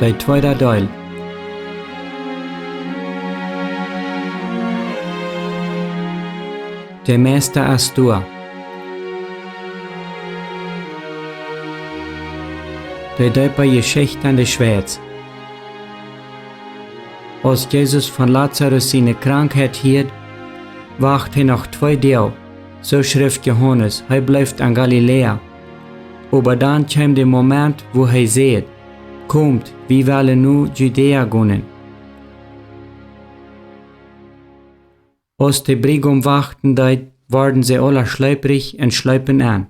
de tweede deel. De meeste as du. De diepe Geschichte an der Schweiz. Als Jesus von Lazarus seine Krankheit hielt, wacht er noch 2 Tage, so schrift Johannes, er bleibt in Galiläa. Aber dann kommt der Moment, wo er sagt, kommt, wir wollen nu Judäa gehen. Als die Brigum wachten deit, waren sie alle schleiprig und schleipen an.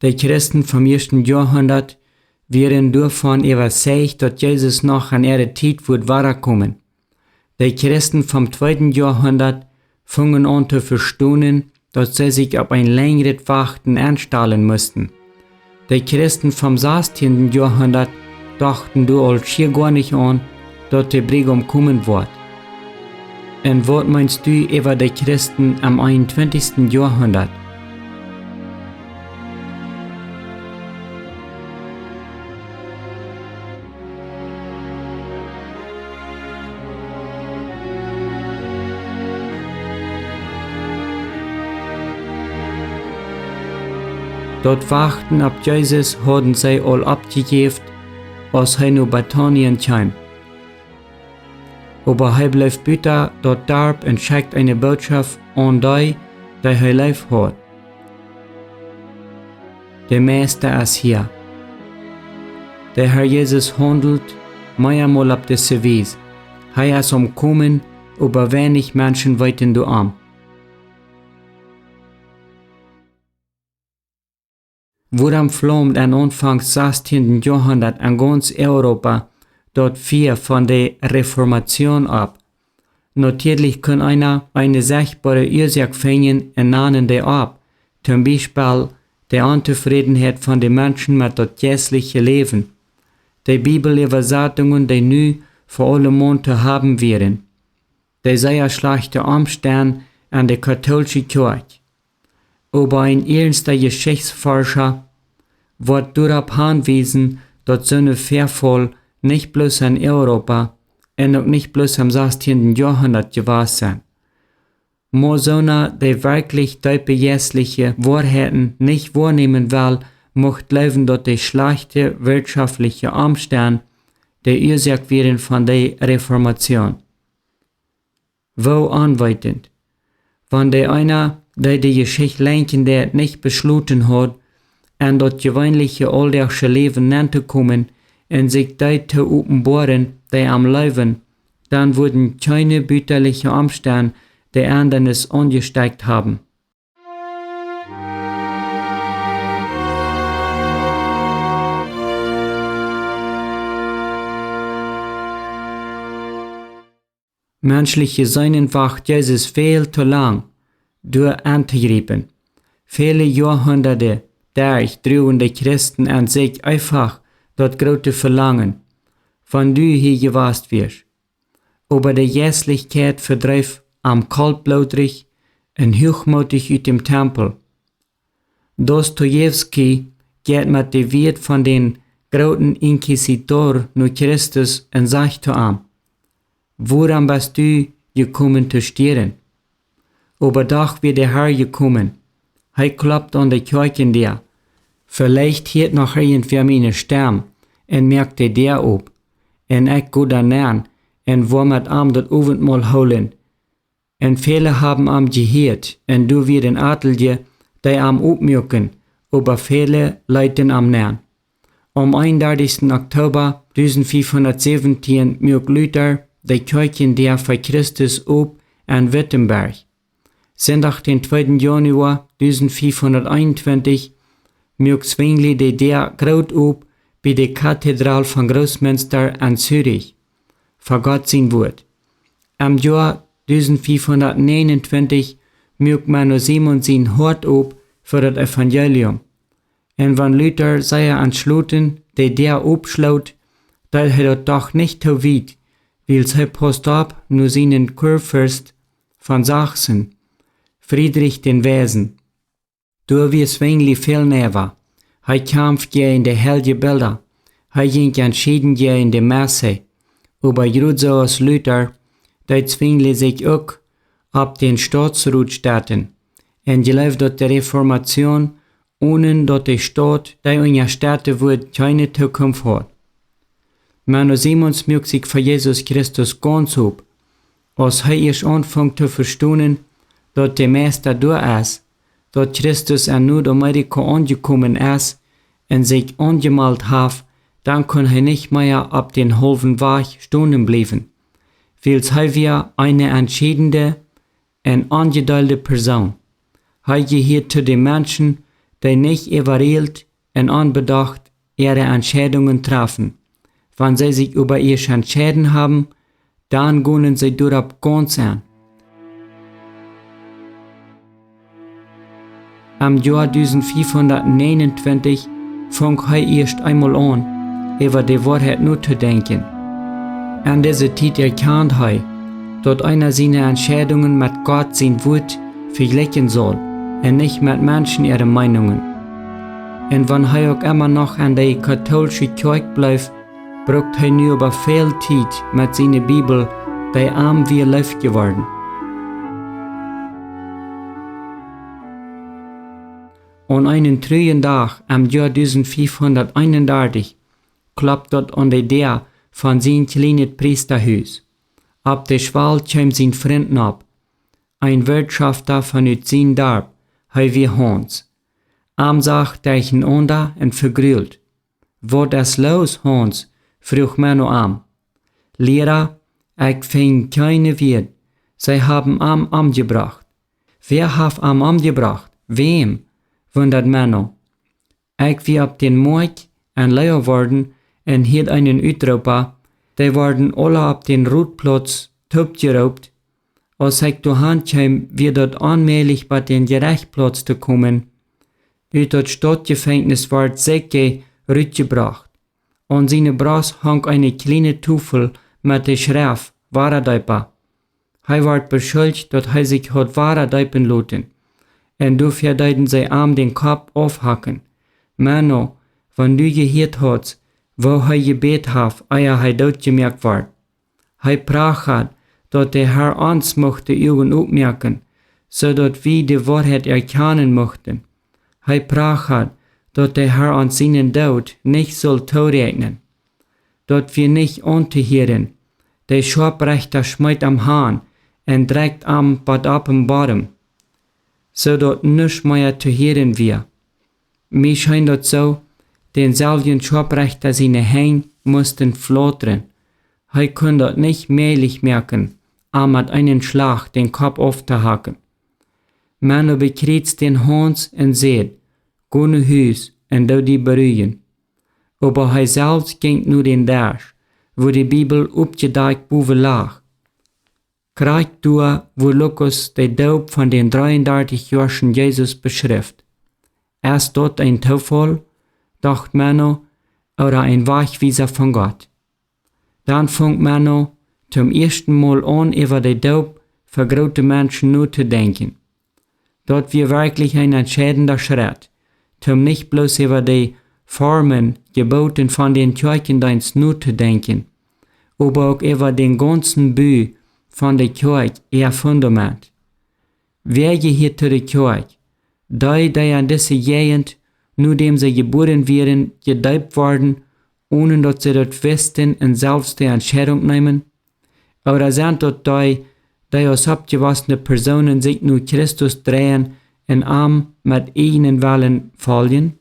Die Christen vom 1. Jahrhundert wären davon überzeugt, dass Jesus noch an ihre Zeit wird wiederkommen. Die Christen vom 2. Jahrhundert fingen an zu verstehen, dass sie sich auf ein längeres Warten anstellen mussten. Die Christen vom 16. Jahrhundert dachten du als hier gar nicht an, dass die Brigum kommen wird. Und was meinst du über die Christen am 21. Jahrhundert? Dort Warten ab Jesus haben sie all abgegeben, als er nach Bethanien kam. Aber er bleibt bitter dort darb und schickt eine Botschaft an die, die er lieb hat. Der Meister ist hier. Der Herr Jesus handelt mehrmal auf diese Weise. Er ist umgekommen, aber wenig Menschen weiten du an. Woran flammt an Anfang 16. Jahrhundert in ganz Europa dort 4 von der Reformation ab. Natürlich kann einer eine sichtbare Ursache finden und nennen die ab, zum Beispiel die Unzufriedenheit von den Menschen mit dem geistlichen Leben, die Bibelübersetzungen, die nu für alle Monate haben wären, die sehr schlechte Umstände an der katholischen Kirche. Aber ein ernster Geschichtsforscher wird darauf hinweisen, dass so eine Verfall nicht bloß in Europa und auch nicht bloß im 16. Jahrhundert gewesen sind. Morsona, die wirklich tiefe geistliche Wahrheiten nicht wahrnehmen will, macht leben dort die schlechte wirtschaftliche Umstände, die Ursache wären von der Reformation. Wo anweitend? Wenn der einer, der die Geschichte lenken, der nicht beschlossen hat, an das gewöhnliche alltägliche Leben nachzukommen und sich dort zu offenbaren, die am Leben, dann würden keine bütterliche Umstände die anderen es angesteckt haben. Menschliche Seinen wacht Jesus viel zu lang durch anzugreifen. Viele Jahrhunderte trugen die Christen an sich einfach das große Verlangen, wenn du hier gewasst wirst. Aber die Jässlichkeit verdreif am kaltblütig und hochmutig aus dem Tempel. Dostojewski geht mit dem Wort von den großen Inquisitor nur Christus und sagt zu ihm, woran bist du gekommen zu sterben? Aber doch wird der Herr gekommen. Er klopft an die Kirche der. Vielleicht hielt noch irgendwer meine Stimme und merkte der ob. Und ich go danach und war mit ihm das Abendmahl holen. Und viele haben am gehört, und du wirst ein Adlige, die am aufmerken, aber viele leiten am nähen. Am 31. Oktober 1517 mögt Luther die Kirche der für Christus ob in Wittenberg. Sonntag den 2. Januar 1521 mögt Zwingli der Graut ob bei der Kathedrale von Großmünster in Zürich. Für Gott sein Wort. Am Jahr 1529 mögt man Simon sein Hort ob für das Evangelium. Und wenn Luther sei entschlossen, der obschlaut, dass er das doch nicht so weit, weil er post ab nur seinen Kurfürst von Sachsen, Friedrich den Wesen. Du wie Zwingli viel näher. Er kämpft ja in der Helge Bilder. Hij ging entschieden je in de Messe. Aber juist zoals Luther, die zwingelen zich ook op den Staatsroet staten. En geloof dat de Reformation, ohne dat de Staat die unterstanden wordt, keine Zukunft hat. Men Simons mögt sich für Jesus Christus ganz op. Als hij eerst anfängt te verstehen, dat de Meister door is, dat Christus in Noord-Amerika angekommen ist en sich angemalt hat, dann kann hij nicht mehr auf den halben Weg stehen bleiben. Weil hij weer eine entscheidende en angedeelde Person. Hij gehört zu den Menschen, die nicht übereilt en unbedacht ihre Entscheidungen treffen. Wenn sie sich über ihr entschieden haben, dann gehen sie darauf ganz an. Im Jahr 1529 fing er erst einmal an, über die Wahrheit nachzudenken. In dieser Zeit erkannt er, dass einer seine Entscheidungen mit Gott sein Wort vergleichen soll und nicht mit Menschen ihre Meinungen. Und wenn er auch immer noch an der katholischen Kirche bleibt, braucht er nur über viel Zeit mit seiner Bibel, die ihm wie Life geworden. An einen treuen Tag im Jahr 1531 klappt dort an der Tür von sein kleines Priesterhaus. Ab der Schwal kam sein Freund ab, ein Wirtschafter von sein Dorf, er wie Hans. Sagt er ihn unter und vergrühlt. Was ist los, Hans? Frug Menno am. Lehrer, ich finde keine Wirt. Sie haben am umgebracht. Wer hat am umgebracht? Wem? Wundert Menno. Ich wie ab den Markt ein Leier worden und hielt einen Utruper, die wurden alle ab den Rotplatz totgeraubt. Als ich daheim kam, wird dort allmählich bei den Gerechtplatz zu kommen. Uit das Stadtgefängnis ward Säcke rückgebracht. An seine Brust hang eine kleine Tafel mit der Schrift Waradeiper. Er ward beschuldigt, dass er sich hat Waradeipen lassen. Und dafür deuten sie ihm den Kopf aufhacken. Menno, wenn du gehört hast, wo er gebet hat, ehe er dort gemerkt ward. Er prach, dass der Herr uns mochte Augen aufmerken, so dass wir die Wahrheit erkennen mochten. Er prach, dass der Herr an seinen Tod nicht soll zurechnen, dass wir nicht unterhören. Der Scharprechter schmeißt am Hahn und trägt am Bad ab im Bodem, so dass nichts mehr zu hören wir. Mir scheint das so, denselben Scharprechter seine Hände mussten flattern. Er konnte das nicht mehrlich merken, mit einem Schlag den Kopf aufzuhacken. Man bekriegt den Hans und sagt, geh nach Haus und du die beruhigen. Aber er selbst ging nur den Dash, wo die Bibel aufgedeckt boven lag. Kriegt du, wo Lukas die Doop von den 33-jährigen Jesus beschrift. Ist dort ein Zufall, dacht Menno, oder ein Wegweiser von Gott? Dann fängt Menno zum ersten Mal an, über die Doop für große Menschen nachzudenken. Dort wir wirklich ein entscheidender Schritt, um nicht bloß über die Formen, Geboten von den Kirchendienst nachzudenken, aber auch über den ganzen Bau von der Kirche, ihr Fundament. Wer gehört zu der Kirche? Die in dieser Gegend, nachdem sie geboren werden, gedeiht worden, ohne dass sie das wissen und selbst die Entscheidung nehmen? Oder sind dort die als abgewaschene Personen sich nur Christus drehen und ihm mit ihnen Willen folgen?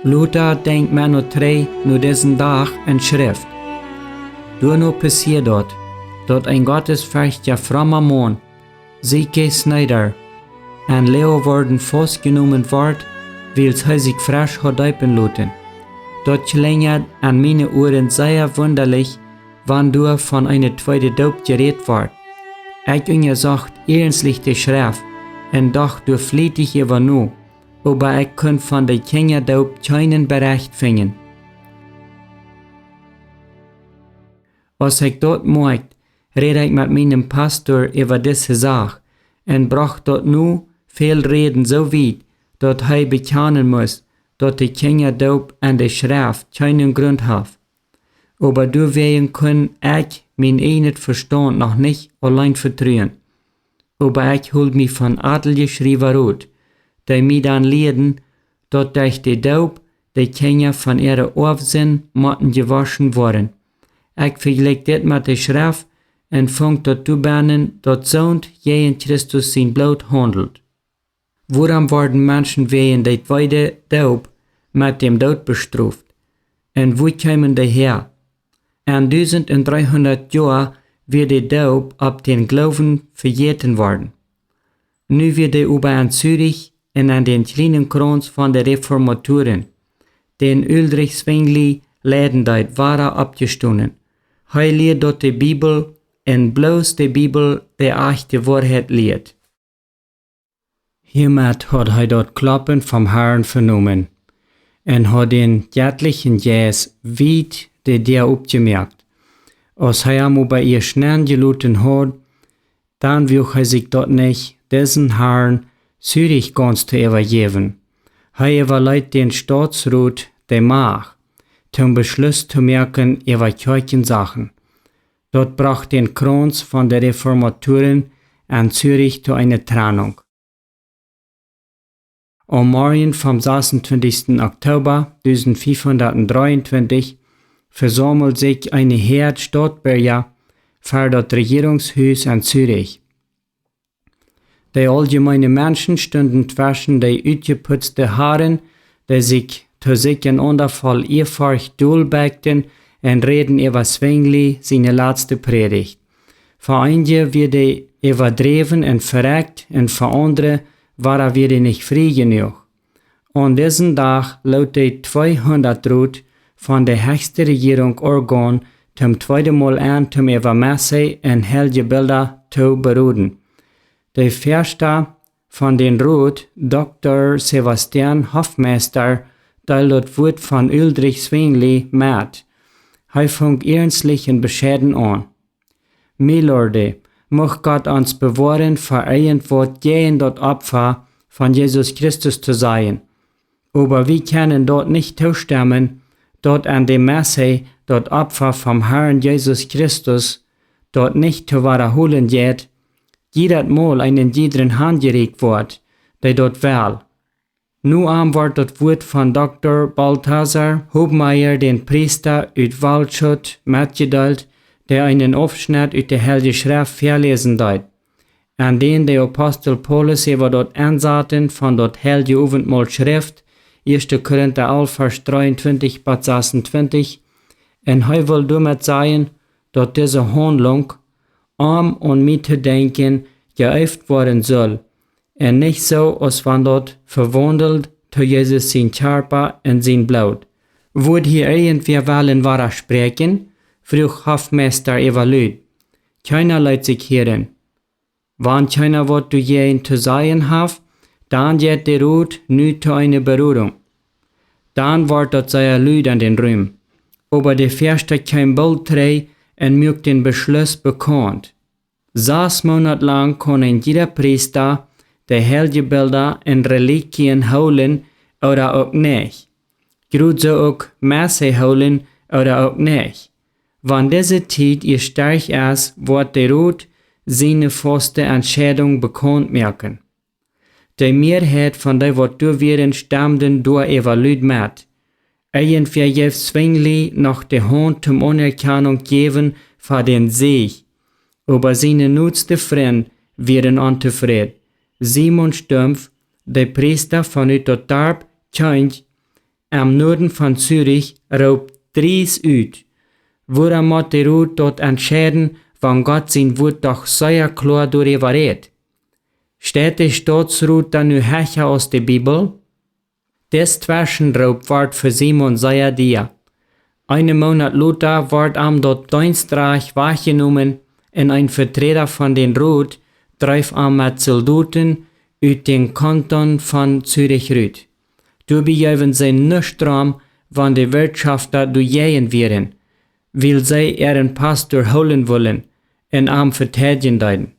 Luther denkt Menno 3 nur diesen Tag in Schrift. Nur passiert dort, dass ein gottesfürchtiger frommer Mann, Sieke Snyder, ein Leo worden festgenommen wird, weil er sich frisch hat deipen lassen. Das klingt an meine Ohren sehr wunderlich, wenn du von einer zweiten Doop geredet wird. Ich untersucht ernstlich die Schrift und dachte flietig über nur, aber ich konnte von der Kinderdoop keinen Bericht finden. Als ich dort merkte, rede ich mit meinem Pastor über diese Sache und brach dort nu viel Reden so weit, dass er bekennen muss, dass die Kinderdoop an der Schrift keinen Grund hat. Aber deswegen kann ich mein eigenes Verstand noch nicht allein vertrauen. Aber ich hol mich von adlige Schreiber rot, die mir dann lehren, dass durch die Doop die Kinder von ihrer Aufsinn mochten gewaschen worden. Ich vergleich das mit der Schrift und fang dort zu benennen, dass Sohn je in Christus sein Blut handelt. Warum werden Menschen wegen der zweiten Doop mit dem Tod bestraft? Und wo kämen die her? In 1300 Jahren wird die Doop ab den Glauben verjäten worden. Nu wird die über in Zürich und an den kleinen Kranz von der Reformatoren, den Ulrich Zwingli Leidendeit war abgestoßen. Hij lehrt dort die Bibel und bloß die Bibel die echte Wahrheit lehrt. Hiermit hat hij dort Klappen vom Herrn vernommen und hat den göttlichen Jes weit der aufgemerkt. Als hij am bei ihr schnell geluten hat, dann will hij sich dort nicht diesen Herrn Zürich ganz zu übergeben. Hij überlegt den Staatsrat der Macht, zum Beschluss zu merken über Kirchensachen. Dort brach den Kranz von der Reformatoren an Zürich zu einer Trennung. Am Morgen vom 26. Oktober 1523 versammelt sich eine Herd Stadtbürger vor das Regierungshaus in Zürich. Die allgemeinen Menschen standen zwischen die ausgeputzten Haaren, die sich zu sich in Unterfall ehrfurcht durchbeckten und reden über Zwingli seine letzte Predigt. Für einige wird er überdreven und verreckt und für andere war er wieder nicht frei genug. An diesem Tag lautet 200 Rot von der höchsten Regierung Organ zum zweiten Mal an, zum über Messe und heilige Bilder zu beruhen. Der Förster von den Rot, Dr. Sebastian Hofmeister, teilt das Wort von Ulrich Zwingli mit. Er fängt ernstlichen Bescheiden an. Milorde, möcht Gott uns bewahren, für irgendwas gegen das Opfer von Jesus Christus zu sein. Aber wir können dort nicht zustimmen, dort an dem Messe das Opfer vom Herrn Jesus Christus dort nicht zu wiederholen geht, jedes Mal einen jeden handgeregt wird, der dort will. Nu wird das Wort von Dr. Balthasar Hubmeier, den Priester aus Waldschut, mitgeteilt, der einen Aufschnitt aus der Heilige Schrift verlesen wird, an den der Apostel Paulus über dort Ansaten von dort Heilige Abendmahl Schrift, 1. Korinther 11, Vers 23 bis 26, und er will damit sagen, dass diese Handlung und mitzudenken geöffnet worden soll, und nicht so, als wenn dort verwandelt zu Jesus sein Körper und sein Blut. Wird hier irgendwer wollen wahrer sprechen? Frug Hofmeister evaluiert. Keiner lässt sich hören. Wenn keiner was zu jenen zu sagen hat, dann geht der Rot nu zu einer Berührung. Dann wird das sehr laut an den Räumen. Aber der Förster kein Bildträger und macht den Beschluss bekannt. 6 Monate lang kann jeder Priester die heilige Bilder und Reliquien holen oder auch nicht. Gerade so auch Messe holen oder auch nicht. Wenn diese Zeit ihr stark ist, wird der Rot seine feste Entscheidung bekannt merken. Die Mehrheit von den, was durchwären, stammten durch evaluiert mit. Irgendwer gibt Zwingli noch die Hand zum Anerkennung geben für den Sieg. Aber seine nutzte Freunde werden unzufrieden. Simon Stumpf, der Priester von Uttertarp, Köln, am Norden von Zürich, raubt 30 aus. Woran muss der Rot dort entscheiden, wenn Gott sein Wort doch sehr klar durchredet? Steht der Staatsrat dann nur höher aus der Bibel? Das Zwischenraub wird für Simon sehr dir. Einen Monat später wird am dort Dienstreich wahrgenommen und ein Vertreter von den Rot trifft am mit Soldaten aus den Kanton von Zürich rüt. Du begeben sie nicht dran, wann die Wirtschafter durchgehen werden, weil sie ihren Pastor holen wollen, en arm vertedigen deiden.